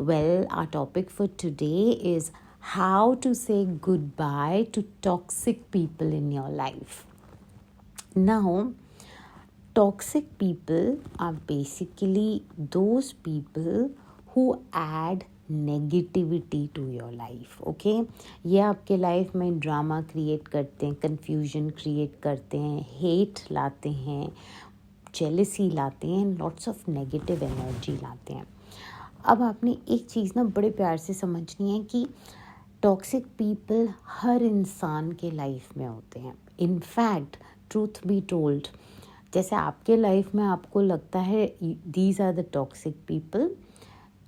Well, our topic for today is how to say goodbye to toxic people in your life. Now, toxic people are basically those people who add negativity to your life. Okay, ये आपके life में drama create करते हैं, confusion create करते हैं, hate लाते हैं, jealousy लाते हैं, lots of negative energy लाते हैं. अब आपने एक चीज़ ना बड़े प्यार से समझनी है कि टॉक्सिक पीपल हर इंसान के लाइफ में होते हैं. इनफैक्ट ट्रूथ बी टोल्ड, जैसे आपके लाइफ में आपको लगता है these are the toxic people,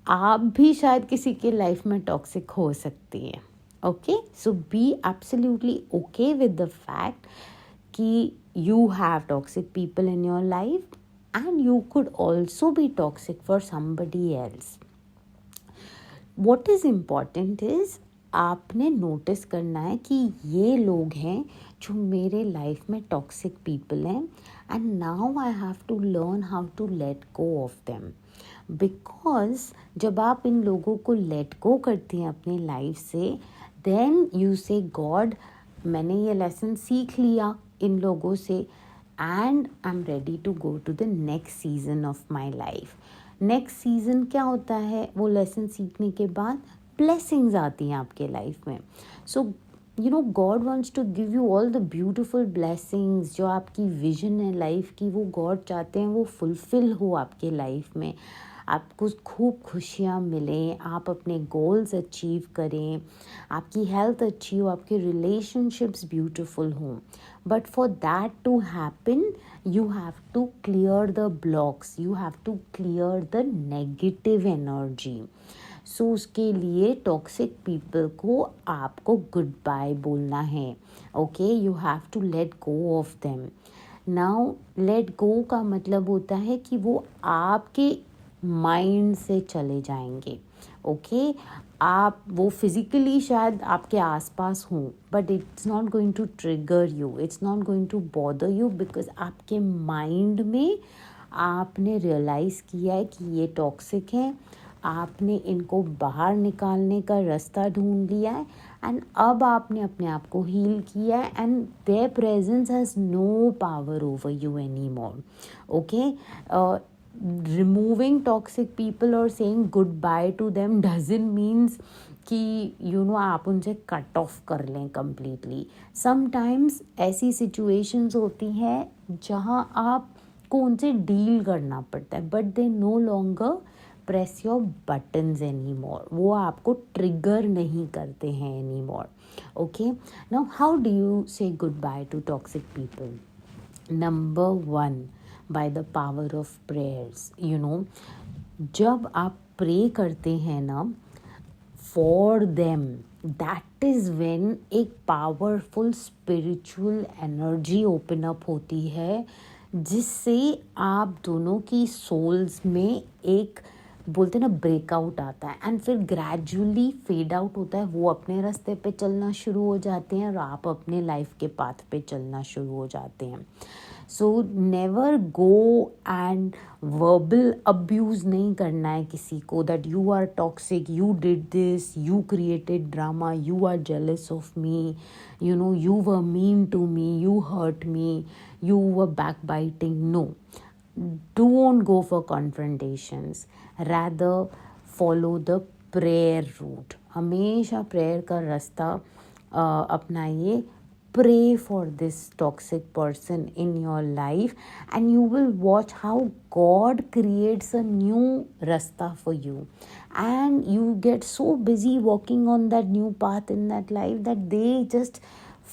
आप भी शायद किसी के लाइफ में टॉक्सिक हो सकती हैं. Okay, so be absolutely okay with the fact कि you have toxic people in your life and you could also be toxic for somebody else. What is important is आपने नोटिस करना है कि ये लोग हैं जो मेरे लाइफ में टॉक्सिक पीपल हैं and now I have to learn how to let go of them. Because जब आप इन लोगों को लेट गो करती हैं अपने लाइफ से, देन यू से गॉड, मैंने ये लेसन सीख लिया इन लोगों से and I am ready to go to the next season of my life. Next season क्या होता है, वो लेसन सीखने के बाद ब्लेसिंग्स आती हैं आपके लाइफ में. So you know God wants to give you all the beautiful blessings. जो आपकी विजन है लाइफ की, वो गॉड चाहते हैं वो फुलफिल हो आपके लाइफ में. आपको खूब खुशियाँ मिलें, आप अपने गोल्स अचीव करें, आपकी हेल्थ अच्छी हो, आपके रिलेशनशिप्स ब्यूटिफुल हों. But for that to happen you have to clear the blocks, you have to clear the negative energy. So उसके लिए टॉक्सिक पीपल को आपको गुड बाय बोलना है. Okay, you have to let go of them. Now let go का मतलब होता है कि वो आपके माइंड से चले जाएंगे. ओके, आप वो फिज़िकली शायद आपके आसपास हों, but it's not going to trigger you, it's not going to bother you, because आपके माइंड में आपने रियलाइज़ किया है कि ये टॉक्सिक हैं. आपने इनको बाहर निकालने का रास्ता ढूंढ लिया है एंड अब आपने अपने आप को हील किया है and their presence has no power over you any more. Okay, removing toxic people or saying goodbye to them doesn't means कि you know आप उनसे कट ऑफ कर लें completely. Sometimes ऐसी situations होती हैं जहाँ आपको उनसे डील करना पड़ता है, but they no longer press your buttons anymore. वो आपको ट्रिगर नहीं करते हैं anymore. Okay, now how do you say goodbye to toxic people? Number 1, by the power of prayers. You know, जब आप प्रे करते हैं ना for them, that is when एक powerful spiritual energy open up होती है, जिससे आप दोनों की souls में एक बोलते ना ब्रेकआउट आता है एंड फिर ग्रेजुअली फेड आउट होता है. वो अपने रास्ते पे चलना शुरू हो जाते हैं और आप अपने लाइफ के पाथ पे चलना शुरू हो जाते हैं. So never go and verbal abuse नहीं करना है किसी को that you are toxic, you did this, you created drama, you are jealous of me, you know you were mean to me, you hurt me, you were backbiting. No, don't go for confrontations, rather follow the prayer route. हमेशा prayer का रास्ता अपनाइए. Pray for this toxic person in your life and you will watch how God creates a new rasta for you, and you get so busy walking on that new path in that life that they just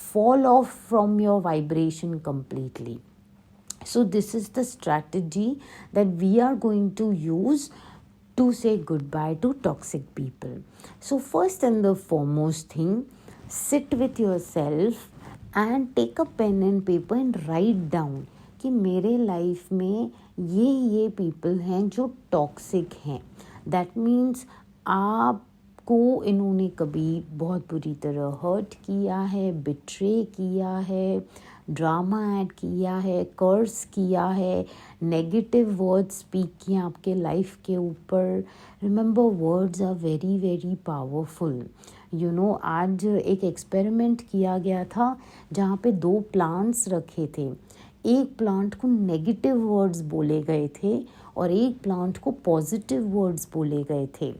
fall off from your vibration completely. So this is the strategy that we are going to use to say goodbye to toxic people. So first and the foremost thing, sit with yourself and take a pen and paper and write down कि मेरे life में ये people हैं जो toxic हैं. That means आपको इन्होंने कभी बहुत बुरी तरह हर्ट किया है, बिट्रे किया है, ड्रामा ऐड किया है, कर्स किया है, नेगेटिव वर्ड्स स्पीक किए आपके लाइफ के ऊपर। Remember, words are very very powerful. आज एक एक्सपेरिमेंट किया गया था जहाँ पे 2 प्लांट्स रखे थे। एक प्लांट को नेगेटिव वर्ड्स बोले गए थे और एक प्लांट को पॉजिटिव वर्ड्स बोले गए थे।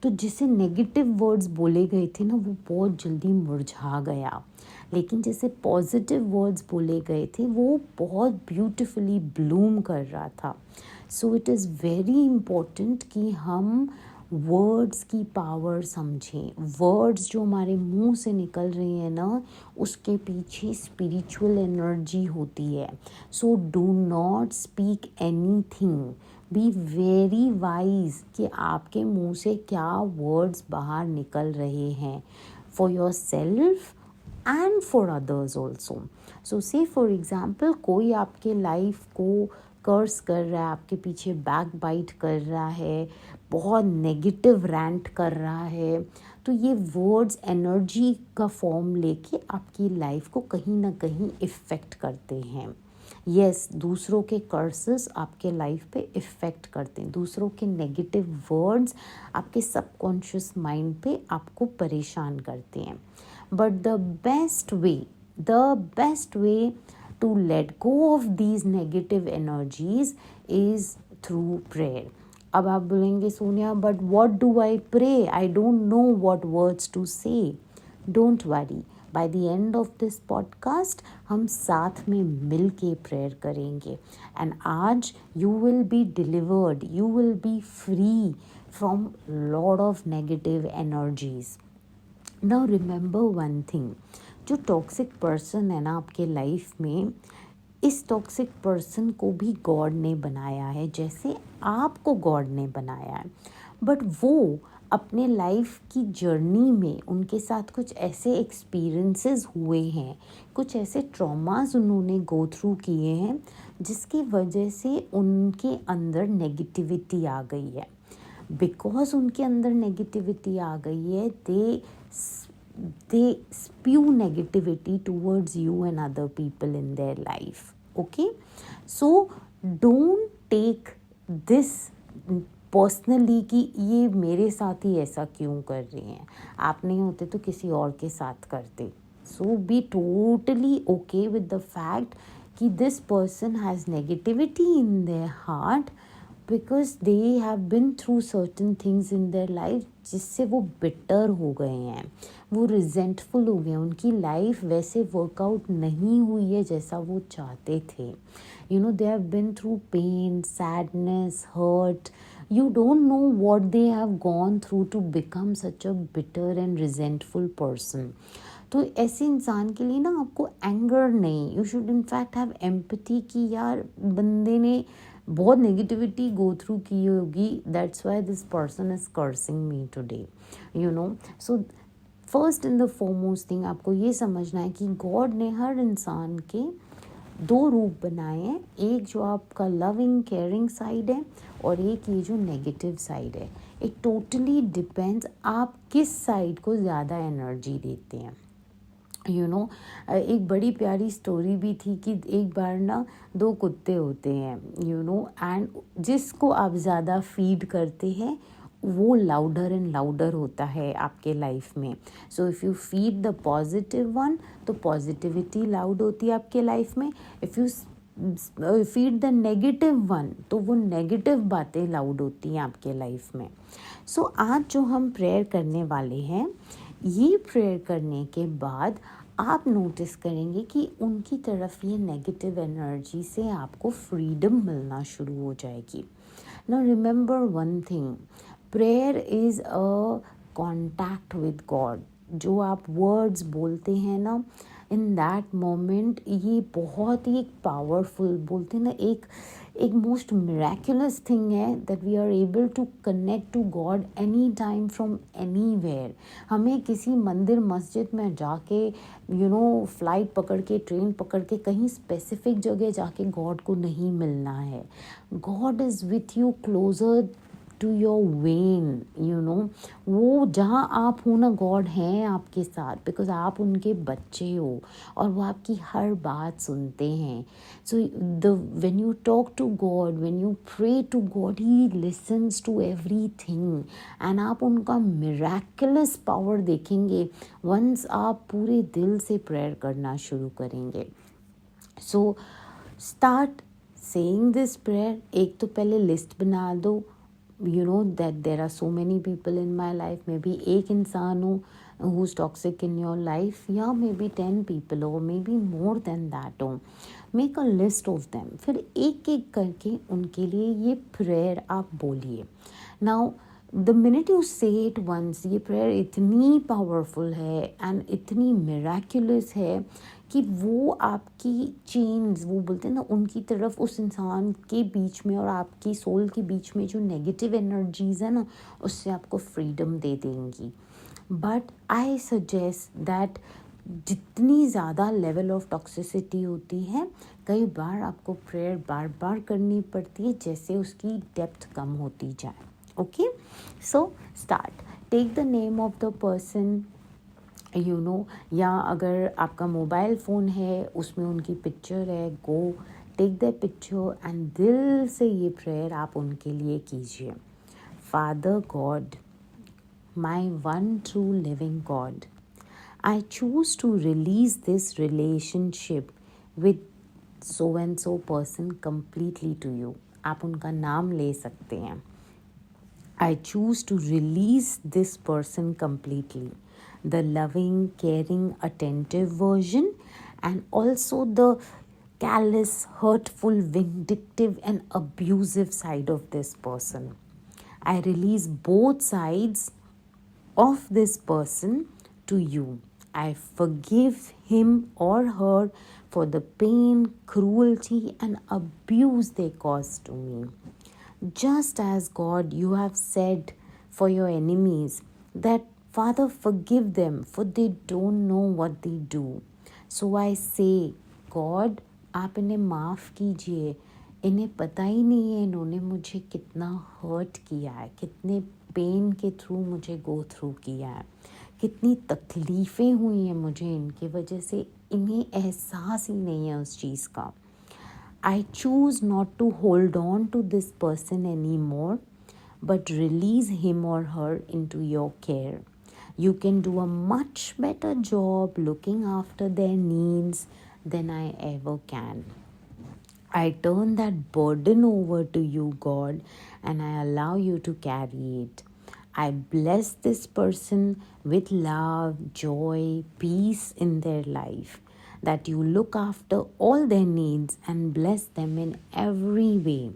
तो जिसे नेगेटिव वर्ड्स बोले गए थे ना, वो बहुत जल्दी मुरझा गया, लेकिन जैसे पॉजिटिव वर्ड्स बोले गए थे वो बहुत ब्यूटीफुली ब्लूम कर रहा था। So it is very important कि हम वर्ड्स की पावर समझें। वर्ड्स जो हमारे मुंह से निकल रही है ना, उसके पीछे स्पिरिचुअल एनर्जी होती है। So do not speak anything, be very wise कि आपके मुंह से क्या वर्ड्स बाहर निकल रहे हैं, for yourself and for others also. So say for example, कोई आपके लाइफ को कर्स कर रहा है, आपके पीछे बैक बाइट कर रहा है, बहुत नेगेटिव रैंट कर रहा है, तो ये वर्ड्स एनर्जी का फॉर्म लेके आपकी लाइफ को कहीं ना कहीं इफ़ेक्ट करते हैं। यस, दूसरों के कर्सेस आपके लाइफ पे इफ़ेक्ट करते हैं। दूसरों के नेगेटिव वर्ड्स आपके सबकॉन्शियस माइंड पे आपको परेशान करते हैं। But the best way to let go of these negative energies is through prayer. अब आप बोलेंगे Sonia, but what do I pray? I don't know what words to say. Don't worry. By the end of this podcast, हम साथ में मिल के prayer करेंगे। And आज you will be delivered. You will be free from lot of negative energies. Now remember one thing. जो toxic person है ना आपके लाइफ में, इस टॉक्सिक पर्सन को भी गॉड ने बनाया है, जैसे आपको गॉड ने बनाया है। बट वो अपने लाइफ की जर्नी में उनके साथ कुछ ऐसे एक्सपीरियंसेस हुए हैं, कुछ ऐसे ट्रॉमास उन्होंने गो थ्रू किए हैं जिसकी वजह से उनके अंदर नेगेटिविटी आ गई है। बिकॉज उनके अंदर नेगेटिविटी आ गई है, they spew negativity towards you and other people in their life. Okay, so don't take this personally कि ये मेरे साथ ही ऐसा क्यों कर रही हैं, आप नहीं होते तो किसी और के साथ करते। So be totally okay with the fact कि this person has negativity in their heart because they have been through certain things in their life, जिससे वो बिटर हो गए हैं, वो रिजेंटफुल हो गए, उनकी लाइफ वैसे वर्कआउट नहीं हुई है जैसा वो चाहते थे। They have been through pain, sadness, hurt. You don't know what they have gone through to become such a bitter and resentful person. तो ऐसे इंसान के लिए ना आपको एंगर नहीं, you should in fact have empathy कि यार बंदे ने बहुत नेगेटिविटी गो थ्रू की होगी, that's why this person is cursing me today. So first in the foremost thing आपको ये समझना है कि गॉड ने हर इंसान के 2 रूप बनाए हैं, एक जो आपका लविंग केयरिंग साइड है और एक ये जो नेगेटिव साइड है। इट टोटली डिपेंड्स आप किस साइड को ज़्यादा एनर्जी देते हैं। एक बड़ी प्यारी स्टोरी भी थी कि एक बार ना 2 कुत्ते होते हैं, एंड जिसको आप ज़्यादा फीड करते हैं वो लाउडर एंड लाउडर होता है आपके लाइफ में। So if you feed the positive one तो पॉजिटिविटी लाउड होती है आपके लाइफ में, if you feed the negative one तो वो नेगेटिव बातें लाउड होती हैं आपके लाइफ में। सो आज जो हम प्रेयर करने वाले हैं, ये प्रेयर करने के बाद आप नोटिस करेंगे कि उनकी तरफ ये नेगेटिव एनर्जी से आपको फ्रीडम मिलना शुरू हो जाएगी। Now remember one thing, prayer is a contact with God. जो आप वर्ड्स बोलते हैं ना, इन दैट मोमेंट ये बहुत ही एक पावरफुल, बोलते हैं ना, एक मोस्ट मिराकुलस थिंग है that we are able to connect to God any time from anywhere. हमें किसी मंदिर मस्जिद में जाके फ्लाइट पकड़ के, ट्रेन पकड़ के कहीं स्पेसिफिक जगह जाके गॉड को नहीं मिलना है। God is with you closer to your vein, वो जहाँ आप हो ना, गॉड हैं आपके साथ, बिकॉज आप उनके बच्चे हो और वो आपकी हर बात सुनते हैं. सो when you talk to God, when you pray to God, He listens to everything. And आप उनका मिराकुलस पावर देखेंगे वंस आप पूरे दिल से प्रेयर करना शुरू करेंगे. So start saying this prayer. एक तो पहले लिस्ट बना दो, you know that there are so many people in my life. Maybe एक इंसान हो who's toxic in your life, या maybe 10 people हो, maybe more than that हो. Make a list of them. फिर एक एक करके उनके लिए ये प्रेयर आप बोलिए. Now the minute you say it once, ये प्रेयर इतनी पावरफुल है एंड इतनी मिराकुलस है कि वो आपकी चेन्स, वो बोलते हैं ना, उनकी तरफ, उस इंसान के बीच में और आपकी सोल के बीच में जो नेगेटिव एनर्जीज है ना, उससे आपको फ्रीडम दे देंगी. बट आई सजेस्ट दैट जितनी ज़्यादा लेवल ऑफ टॉक्सिसिटी होती है, कई बार आपको प्रेयर बार बार करनी पड़ती है जैसे उसकी डेप्थ कम होती जाए. Okay, so start. Take the name of the person, you know, या अगर आपका मोबाइल फ़ोन है उसमें उनकी पिक्चर है, go take the picture and दिल से ये प्रेयर आप उनके लिए कीजिए. Father God, my one true living God, I choose to release this relationship with so and so person completely to you. आप उनका नाम ले सकते हैं. I choose to release this person completely. The loving, caring, attentive version, and also the callous, hurtful, vindictive, and abusive side of this person. I release both sides of this person to you. I forgive him or her for the pain, cruelty, and abuse they caused to me. Just as God, you have said for your enemies that, Father, forgive them, for they don't know what they do. So I say, God, आप इन्हें माफ़ कीजिए. इन्हें पता ही नहीं है इन्होंने मुझे कितना हर्ट किया है, कितने पेन के थ्रू मुझे गो थ्रू किया है, कितनी तकलीफ़ें हुई हैं मुझे इनकी वजह से. इन्हें एहसास ही नहीं है उस चीज़ का. I choose not to hold on to this person anymore, but release him or her into your care. You can do a much better job looking after their needs than I ever can. I turn that burden over to you, God, and I allow you to carry it. I bless this person with love, joy, peace in their life, that you look after all their needs and bless them in every way.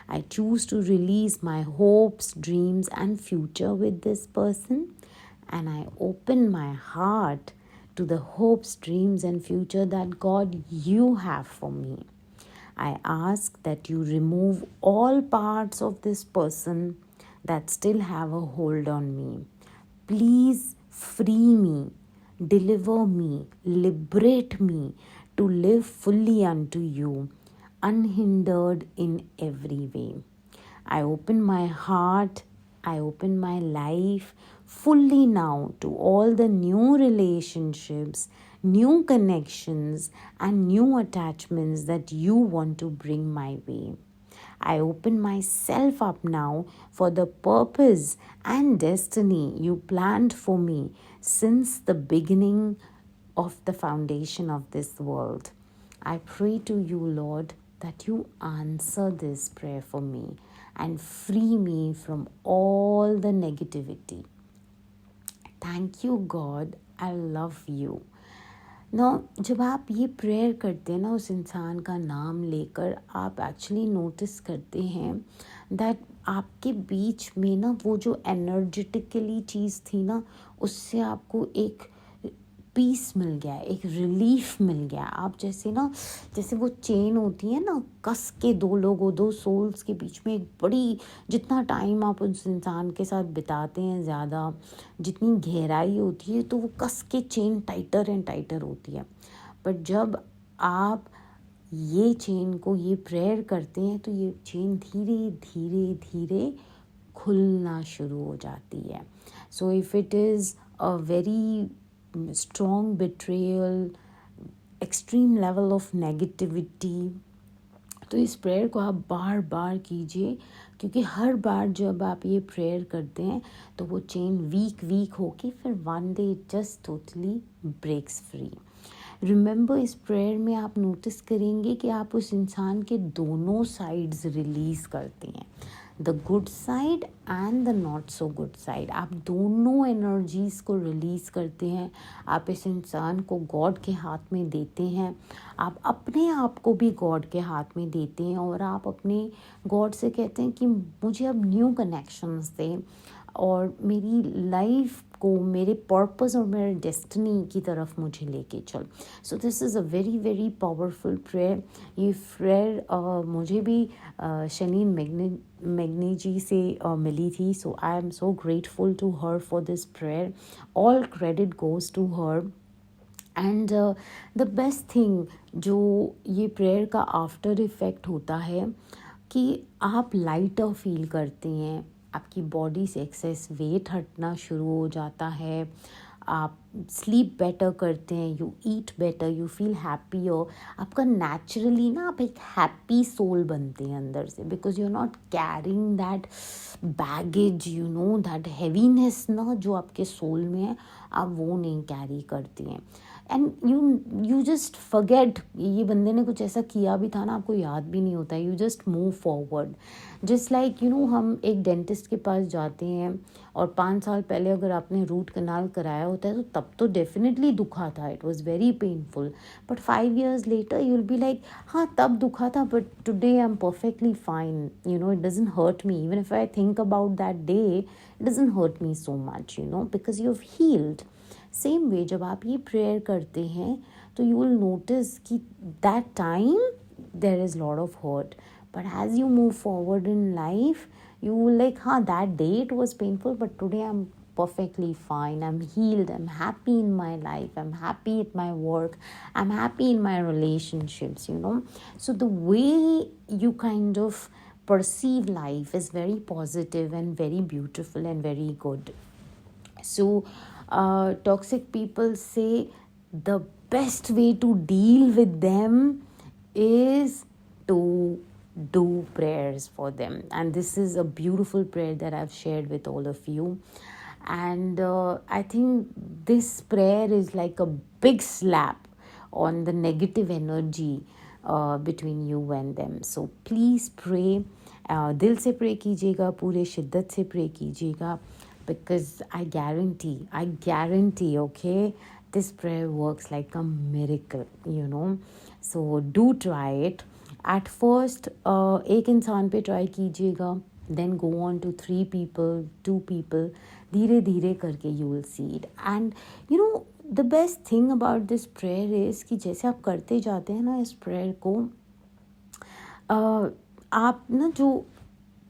I choose to release my hopes, dreams, and future with this person, and I open my heart to the hopes, dreams, and future that God, you have for me. I ask that you remove all parts of this person that still have a hold on me. Please free me, deliver me, liberate me to live fully unto you, unhindered in every way. I open my heart, I open my life fully now to all the new relationships, new connections, and new attachments that you want to bring my way. I open myself up now for the purpose and destiny you planned for me since the beginning of the foundation of this world. I pray to you, Lord, that you answer this prayer for me and free me from all the negativity. Thank you, God. I love you. जब आप ये prayer करते हैं ना, उस इंसान का नाम लेकर, आप एक्चुअली नोटिस करते हैं दैट आपके बीच में ना वो जो एनर्जेटिकली चीज़ थी ना, उससे आपको एक पीस मिल गया, एक रिलीफ मिल गया. आप जैसे वो चेन होती है ना, कस के दो लोगों, दो सोल्स के बीच में एक बड़ी, जितना टाइम आप उस इंसान के साथ बिताते हैं, ज़्यादा जितनी गहराई होती है, तो वो कस के चेन टाइटर एंड टाइटर होती है. बट जब आप ये चेन को, ये प्रेयर करते हैं, तो ये चेन धीरे धीरे धीरे खुलना शुरू हो जाती है. So if it is a very strong betrayal, extreme level of negativity, तो इस प्रेयर को आप बार बार कीजिए, क्योंकि हर बार जब आप ये प्रेयर करते हैं तो वो चेन वीक होके फिर one day it just totally breaks free. Remember, इस प्रेयर में आप नोटिस करेंगे कि आप उस इंसान के दोनों साइड्स रिलीज़ करते हैं, the good side and the not so good side. आप दोनों एनर्जीज़ को रिलीज़ करते हैं. आप इस इंसान को गॉड के हाथ में देते हैं, आप अपने आप को भी गॉड के हाथ में देते हैं, और आप अपने गॉड से कहते हैं कि मुझे अब न्यू कनेक्शंस दें और मेरी लाइफ को मेरे पर्पस और मेरे डेस्टिनी की तरफ मुझे लेके चल. So this is a very very powerful prayer. ये प्रेयर मुझे भी शनीन मैग्नी जी से मिली थी. So I am so grateful to her for this prayer. All credit goes to her. And the best thing जो ये प्रेयर का आफ्टर इफ़ेक्ट होता है कि आप लाइटर फील करते हैं, आपकी बॉडी से एक्सेस वेट हटना शुरू हो जाता है, आप स्लीप बेटर करते हैं, you eat better, you feel happy. और आपका नेचुरली ना आप एक हैप्पी सोल बनते हैं अंदर से, because you are not carrying that baggage, you know, that heaviness ना जो आपके सोल में है, आप वो नहीं कैरी करते हैं. एंड यू जस्ट फॉरगेट, ये बंदे ने कुछ ऐसा किया भी था ना, आपको याद भी नहीं होता. You just move forward. Just like हम एक डेंटिस्ट के पास जाते हैं और 5 साल पहले अगर आपने रूट कनाल कराया होता है तो तब तो डेफिनेटली दुखा था, it was very painful. But 5 years later you will be like, हाँ तब दुखा था but today I am perfectly fine, it doesn't hurt me. Even if I think about that day, it doesn't hurt me so much, because you have healed. Same way जब आप ये prayer करते हैं तो यू विल नोटिस कि that time there is lot of hurt, but as you move forward in life you will like, that day it was painful, but today I'm perfectly fine, I'm healed, I'm happy in my life, I'm happy at my work, I'm happy in my relationships. So the way you kind of perceive life is very positive and very beautiful and very good. So toxic people say the best way to deal with them is to do prayers for them, and this is a beautiful prayer that I've shared with all of you. And I think this prayer is like a big slap on the negative energy between you and them. So please pray, दिल से pray कीजिएगा, पूरे शिद्दत से pray कीजिएगा, because I guarantee, okay, this prayer works like a miracle, so do try it. At first एक इंसान पे ट्राई कीजिएगा, then go on to 3 people, 2 people, धीरे धीरे करके you will see it. And the best thing about this prayer is कि जैसे आप करते जाते हैं ना इस प्रेयर को, आप ना जो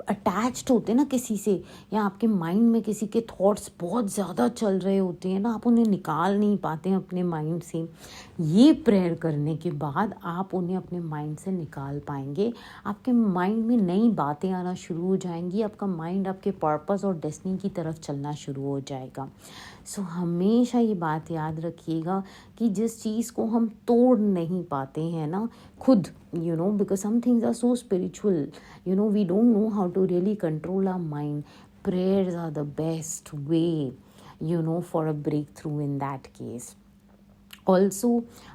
अटैच्ड होते हैं ना किसी से, या आपके माइंड में किसी के थॉट्स बहुत ज़्यादा चल रहे होते हैं ना, आप उन्हें निकाल नहीं पाते हैं अपने माइंड से, ये प्रेयर करने के बाद आप उन्हें अपने माइंड से निकाल पाएंगे. आपके माइंड में नई बातें आना शुरू हो जाएंगी, आपका माइंड आपके पर्पस और डेस्टिनी की तरफ चलना शुरू हो जाएगा. सो हमेशा ये बात याद रखिएगा कि जिस चीज़ को हम तोड़ नहीं पाते हैं ना खुद, because some things are so spiritual, we don't know how to really control our mind. Prayers are the best way, for a breakthrough in that case. Also,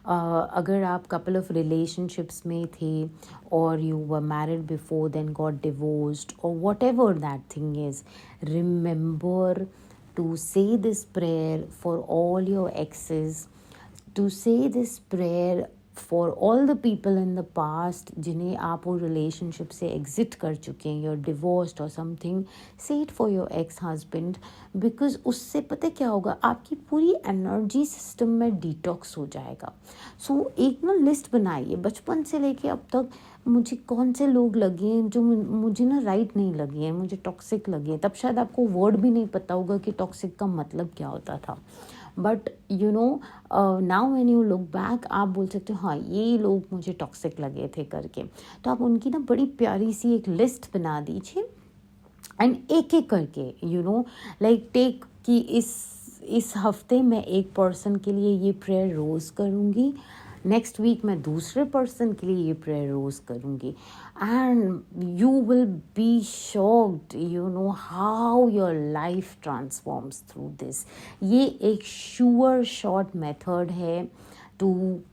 अगर आप couple of relationships में थे, or you were married before then got divorced, or whatever that thing is, remember to say this prayer for all your exes, to say this prayer for all the people in the past जिन्हें आप वो relationship से exit कर चुके हैं, you're divorced or something, say it for your ex-husband, because उससे पता क्या होगा, आपकी पूरी energy system में detox हो जाएगा. So एक ना लिस्ट बनाइए, बचपन से लेके अब तक मुझे कौन से लोग लगे हैं जो मुझे ना राइट नहीं लगे हैं, मुझे टॉक्सिक लगे हैं. तब शायद आपको वर्ड भी नहीं पता होगा कि टॉक्सिक का मतलब क्या होता था, but now when you look back आप बोल सकते हो हाँ ये लोग मुझे टॉक्सिक लगे थे करके. तो आप उनकी ना बड़ी प्यारी सी एक लिस्ट बना दीजिए एंड एक एक करके लाइक टेक कि इस हफ्ते मैं एक पर्सन के लिए ये प्रेयर रोज़ करूँगी, नेक्स्ट वीक मैं दूसरे पर्सन के लिए ये प्रेयर रोज़ करूँगी, and you will be shocked how your life transforms through this. ये एक श्योर शॉर्ट मेथड है to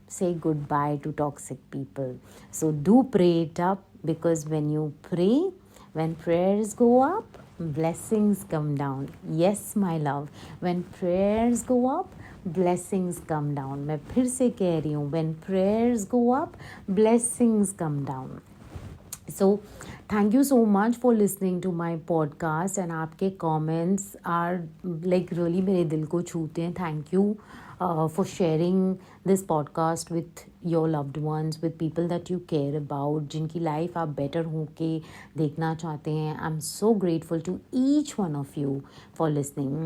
say goodbye to toxic people. So do pray it up, because when you pray, when prayers go up, blessings come down. Yes, my love. When prayers go up, blessings come down. मैं फिर से कह रही हूँ, when prayers go up, blessings come down. So thank you so much for listening to my podcast, and आपके comments are like really मेरे दिल को छूते हैं. Thank you for sharing this podcast with your loved ones, with people that you care about, जिनकी life आप better होके देखना चाहते हैं. I'm so grateful to each one of you for listening.